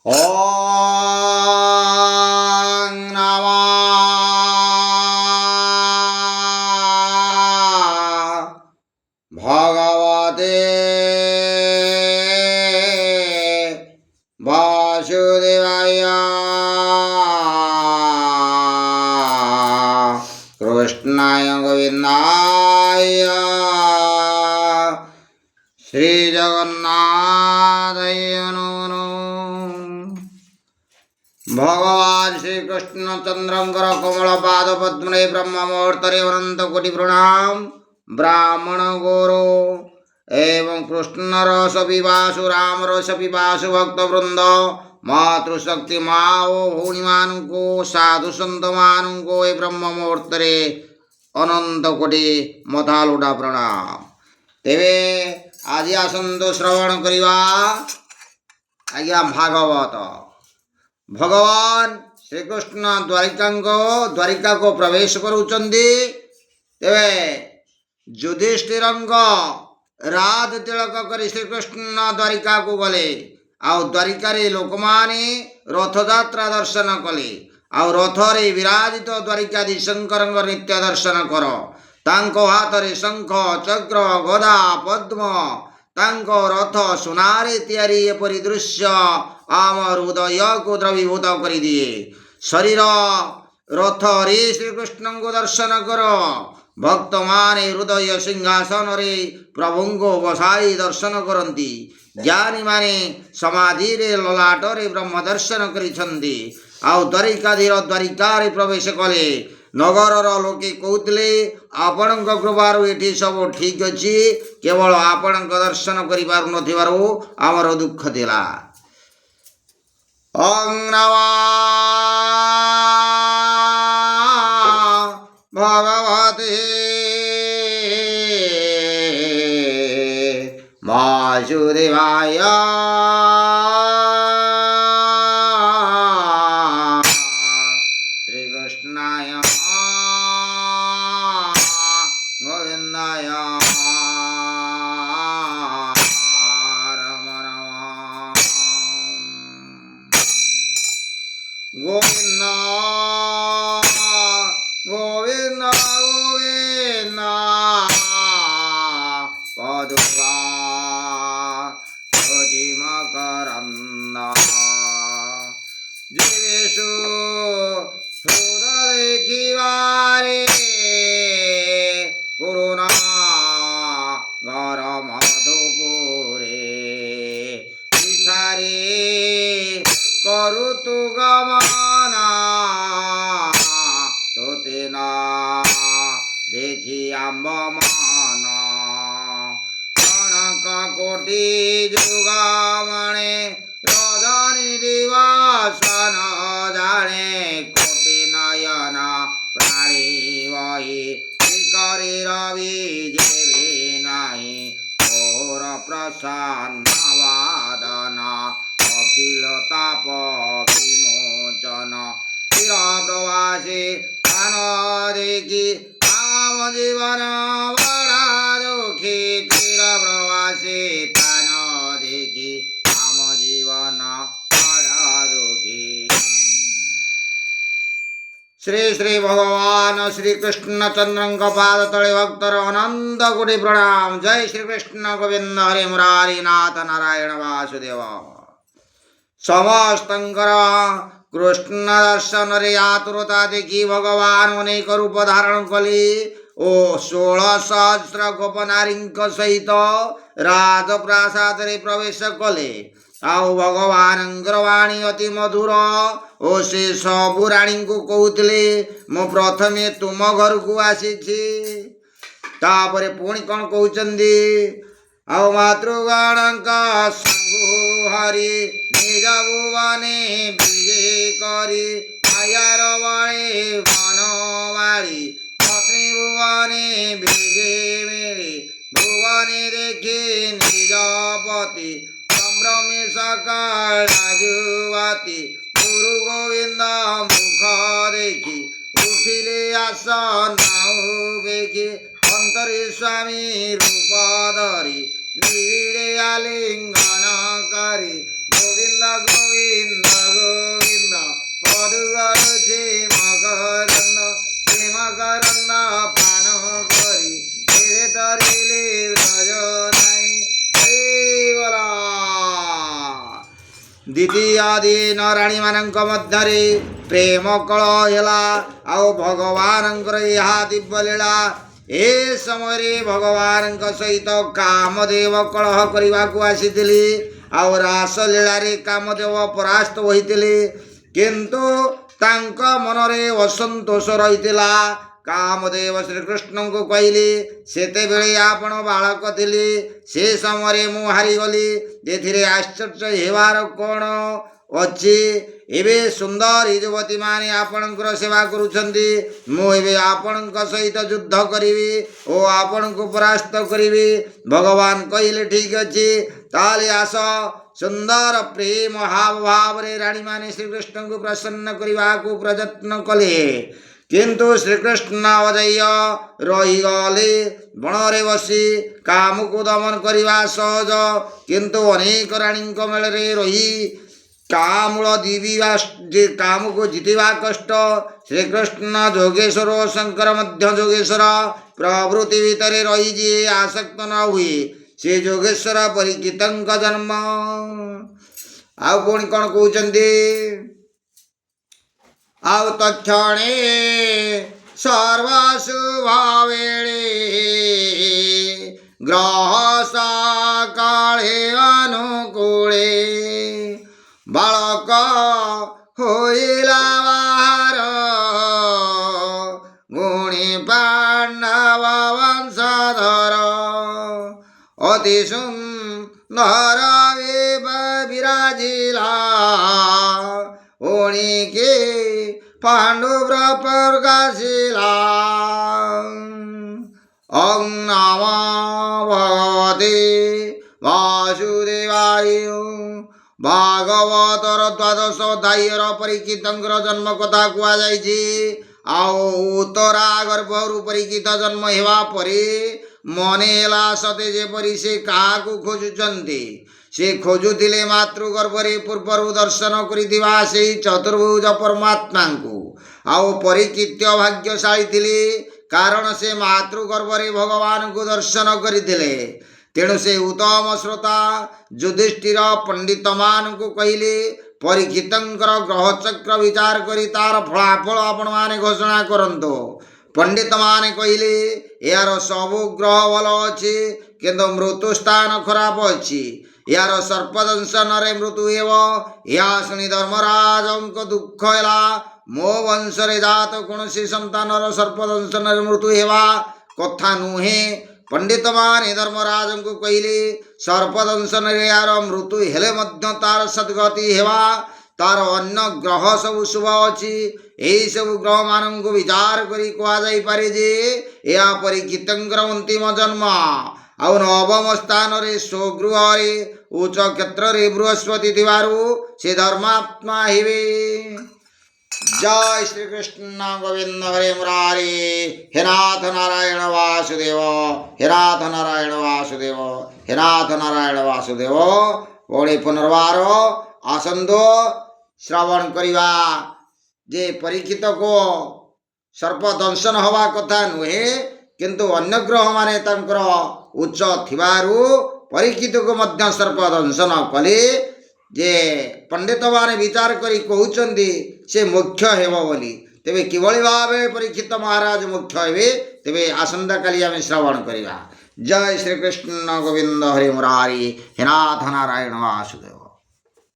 ॐ नमो भगवते वासुदेवाय कृष्णाय गोविन्दाय श्री जगन्नाथाय नमो। भगवान श्री कृष्णचंद्रंकर कमल पाद पद्मे ब्रह्म मुहूर्तरे अनंत कोटि प्रणाम। ब्राह्मण गोरो एवं कृष्ण रस पिपासु राम रस पिपासु भक्त वृंद मातृशक्ति माओ भौणी मान को साधु संत मान को ए ब्रह्म मुहूर्तरे अनंत कोटि मथालुटा प्रणाम। तेवे आज आसंतो श्रवण करिवा आज्ञा भागवत। भगवान श्रीकृष्ण द्वारिका को प्रवेश करुचंदी। तेवे युधिष्ठिर राज तिलक कर श्रीकृष्ण द्वारिका को गले। आउ द्वारिका लोक माने रथयात्रा दर्शन कले। आउ रथरे विराजित द्वारिकाधी शंकर नित्य दर्शन कर। तांको हाथ रे शंख चक्र गदा पद्म तांको रथ सुनारे तैयारी एपरी दृश्य आम हृदय को द्रवीभूत कर दिए। शरीर रथ रे श्रीकृष्ण को दर्शन कर। भक्त माने हृदय सिंहासन रे प्रभु को बसाई दर्शन करती। ज्ञानी माने समाधि रे ललाट रे ब्रह्म दर्शन करिछंदी। आउ द्वारिकाधीर द्वारिका रे प्रवेश कले। नगरर लोके कहते आपण कृपारू ये सब ठीक अच्छी केवल आपण दर्शन करू आमर दुख थिला। ओं नमो भगवते वासुदेवाय श्रीकृष्णाय गोविन्दाय गोविंद गोविंद गोविंद पदुवा मकरंद जीवेशु देखिवारे करुणा घर मधुपुरे इच्छारे करुतु गमना तोते न देखी आंब मान कणक कोटि जुगामणे रजनी दिवस न जाने कोटि नयन प्राणी वही करी रवि जेबे नाही घोर प्रसन्न वादन अखिल ताप विमोचन चिर प्रवासी स्थान देखी आम जीवन बड़ा दुखी। चिर प्रवासी स्थान देखी आम जीवन बड़ा दुखी। श्री श्री भगवान श्री कृष्ण चंद्र पाद तले भक्तर अनंत कोटि प्रणाम। जय श्री कृष्ण गोविंद हरे मुरारी नाथ नारायण वासुदेव। समस्तंकर कृष्ण दर्शन रे आतुरता देखी भगवान अनेक रूप धारण कले ओ 16 सहस्र गोपनारी सहित राजप्रासाद रे प्रवेश कले। आउ भगवान वाणी अति मधुर ओ से सबु राणी को कहते मु प्रथमे तुम घर को आसी तापरे पुणी कौन कहते आउ मातृगण का संगु हरि निज भुवने विजे करी आयार बड़े बनवाड़ी पत्नी भुवने विजे मिली भुवने देखी निज पति संभ्रमे सकाल राजुवाती गुरु गोविंद मुख देखी उठिले आसन बेगी अंतरे स्वामी रूप धरी निविड़े आलिंगन करी गोविंद गोविंद द्वितीय दिन राणी मानक मध्यरे प्रेम कलह ହେଲା ଆଉ ଭଗବାନଙ୍କର ଏହା ଦିବ୍ୟ ଲୀଳା। ଏ ସମୟରେ ଭଗବାନଙ୍କ ସହିତ କାମଦେବ କଳହ କରିବାକୁ ଆସିଥିଲେ ଆଉ ରାସଲୀଳାରେ କାମଦେବ ପରାସ୍ତ ହୋଇଥିଲେ, କିନ୍ତୁ ତାଙ୍କ ମନରେ ଅସନ୍ତୋଷ ରହିଥିଲା। କାମଦେବ ଶ୍ରୀକୃଷ୍ଣଙ୍କୁ କହିଲେ, ସେତେବେଳେ ଆପଣ ବାଳକ ଥିଲେ, ସେ ସମୟରେ ମୁଁ ହାରିଗଲି, ଏଥିରେ ଆଶ୍ଚର୍ଯ୍ୟ ହେବାର କ'ଣ ଅଛି? ଏବେ ସୁନ୍ଦରୀ ଯୁବତୀମାନେ ଆପଣଙ୍କର ସେବା କରୁଛନ୍ତି, ମୁଁ ଏବେ ଆପଣଙ୍କ ସହିତ ଯୁଦ୍ଧ କରିବି ଓ ଆପଣଙ୍କୁ ପରାସ୍ତ କରିବି। ଭଗବାନ କହିଲେ, ଠିକ୍ ଅଛି, ତାହେଲେ ଆସ। ସୁନ୍ଦର ପ୍ରେମ ହାବ ଭାବରେ ରାଣୀମାନେ ଶ୍ରୀକୃଷ୍ଣଙ୍କୁ ପ୍ରସନ୍ନ କରିବାକୁ ପ୍ରଯତ୍ନ କଲେ, କିନ୍ତୁ ଶ୍ରୀକୃଷ୍ଣ ଅଜେୟ ରହିଗଲେ। ବଣରେ ବସି କାମକୁ ଦମନ କରିବା ସହଜ, କିନ୍ତୁ ଅନେକ ରାଣୀଙ୍କ ମେଳରେ ରହି କାମକୁ ଜିତିବା କଷ୍ଟ। ଶ୍ରୀକୃଷ୍ଣ ଯୋଗେଶ୍ୱର ଓ ଶଙ୍କର ମଧ୍ୟ ଯୋଗେଶ୍ୱର ପ୍ରଭୃତି ଭିତରେ ରହି ଯିଏ ଆସକ୍ତ ନ ହୁଏ, ସେ ଯୋଗେଶ୍ୱର ପରିଚିତଙ୍କ ଜନ୍ମ। ଆଉ ପୁଣି କ'ଣ କହୁଛନ୍ତି? ଆଉ ତକ୍ଷଣେ ସର୍ବଶୁଭବେଳେ ଗ୍ରହ ସକାଳେ ଅନୁକୂଳେ ବାଳକ ହୋଇଲା ବାହାର ଗୁଣୀ ପାଣ୍ଡବ ବଂଶଧର। ଅତି ସୁନ୍ଦର ବିରାଜିଲା ଉଣିକି ପାଣ୍ଡୁ ପ୍ରକାଶିଲା। ଓಂ ନମୋ ଭଗବତେ ବାସୁଦେବାୟ। ଭାଗବତର 12 ଅଧ୍ୟାୟର ପରୀକ୍ଷିତଙ୍କର ଜନ୍ମ କଥା କୁହାଯାଇଛି। ଆଉ ଉତ୍ତରା ଗର୍ଭରୁ ପରୀକ୍ଷିତ ଜନ୍ମ ହେବା ପରେ ମନେ ହେଲା ସତେ ଯେପରି ସେ କାହାକୁ ଖୋଜୁଛନ୍ତି। ସେ ଖୋଜୁଥିଲେ ମାତୃଗର୍ଭରେ ପୂର୍ବରୁ ଦର୍ଶନ କରିଥିବା ସେହି ଚତୁର୍ଭୁଜ ପରମାତ୍ମାଙ୍କୁ। ଆଉ ପରୀକ୍ଷିତ ଭାଗ୍ୟଶାଳୀ ଥିଲେ, କାରଣ ସେ ମାତୃଗର୍ଭରେ ଭଗବାନଙ୍କୁ ଦର୍ଶନ କରିଥିଲେ। ତେଣୁ ସେ ଉତ୍ତମ ଶ୍ରୋତା ଯୁଧିଷ୍ଠିର ପଣ୍ଡିତମାନଙ୍କୁ କହିଲେ, ପରୀକ୍ଷିତଙ୍କର ଗ୍ରହଚକ୍ର ବିଚାର କରି ତାର ଫଳାଫଳ ଆପଣମାନେ ଘୋଷଣା କରନ୍ତୁ। ପଣ୍ଡିତମାନେ କହିଲେ, ଏହାର ସବୁ ଗ୍ରହ ଭଲ ଅଛି, କିନ୍ତୁ ମୃତ୍ୟୁ ସ୍ଥାନ ଖରାପ ଅଛି। ଏହାର ସର୍ପଦଂଶନରେ ମୃତ୍ୟୁ ହେବ। ଏହା ଶୁଣି ଧର୍ମରାଜଙ୍କ ଦୁଃଖ ହେଲା। ମୋ ବଂଶରେ ଜାତ କୌଣସି ସନ୍ତାନର ସର୍ପଦଂଶନରେ ମୃତ୍ୟୁ ହେବା କଥା ନୁହେଁ। ପଣ୍ଡିତମାନେ ଧର୍ମରାଜଙ୍କୁ କହିଲେ, ସର୍ପଦଂଶନରେ ଏହାର ମୃତ୍ୟୁ ହେଲେ ମଧ୍ୟ ତାର ସଦ୍ଗତି ହେବା। ତାର ଅନ୍ୟ ଗ୍ରହ ସବୁ ଶୁଭ ଅଛି। ଏହିସବୁ ଗ୍ରହମାନଙ୍କୁ ବିଚାର କରି କୁହାଯାଇପାରେ ଯେ ଏହା ପରୀକ୍ଷିତଙ୍କର ଅନ୍ତିମ ଜନ୍ମ। ଆଉ ନବମ ସ୍ଥାନରେ ସ୍ୱଗୃହରେ ଉଚ୍ଚ କ୍ଷେତ୍ରରେ ବୃହସ୍ପତି ଥିବାରୁ ସେ ଧର୍ମାତ୍ମା ହେବେ। ଜୟ ଶ୍ରୀକୃଷ୍ଣ ଗୋବିନ୍ଦ ହରେ ମୁରାରୀ। ହେ ନାଥ ନାରାୟଣ ବାସୁଦେବ, ହେ ନାଥ ନାରାୟଣ ବାସୁଦେବ, ହେ ନାଥ ନାରାୟଣ ବାସୁଦେବ। ପୁଣି ପୁନର୍ବାର ଆସନ୍ତୁ ଶ୍ରବଣ କରିବା ଯେ ପରୀକ୍ଷିତକୁ ସର୍ପ ଦଂଶନ ହେବା କଥା ନୁହେଁ, କିନ୍ତୁ ଅନ୍ୟ ଗ୍ରହମାନେ ତାଙ୍କର ଉଚ୍ଚ ଥିବାରୁ ପରୀକ୍ଷିତକୁ ମଧ୍ୟ ସର୍ପ ଦଂଶନ କଲେ। ଯେ ପଣ୍ଡିତମାନେ ବିଚାର କରି କହୁଛନ୍ତି ସେ ମୁଖ୍ୟ ହେବ ବୋଲି। ତେବେ କିଭଳି ଭାବେ ପରୀକ୍ଷିତ ମହାରାଜ ମୁଖ୍ୟ ହେବେ, ତେବେ ଆସନ୍ତାକାଲି ଆମେ ଶ୍ରବଣ କରିବା। ଜୟ ଶ୍ରୀକୃଷ୍ଣ ଗୋବିନ୍ଦ ହରେ ମୁରାରୀ। ହେ ନାଥ ନାରାୟଣ ବାସୁଦେବ।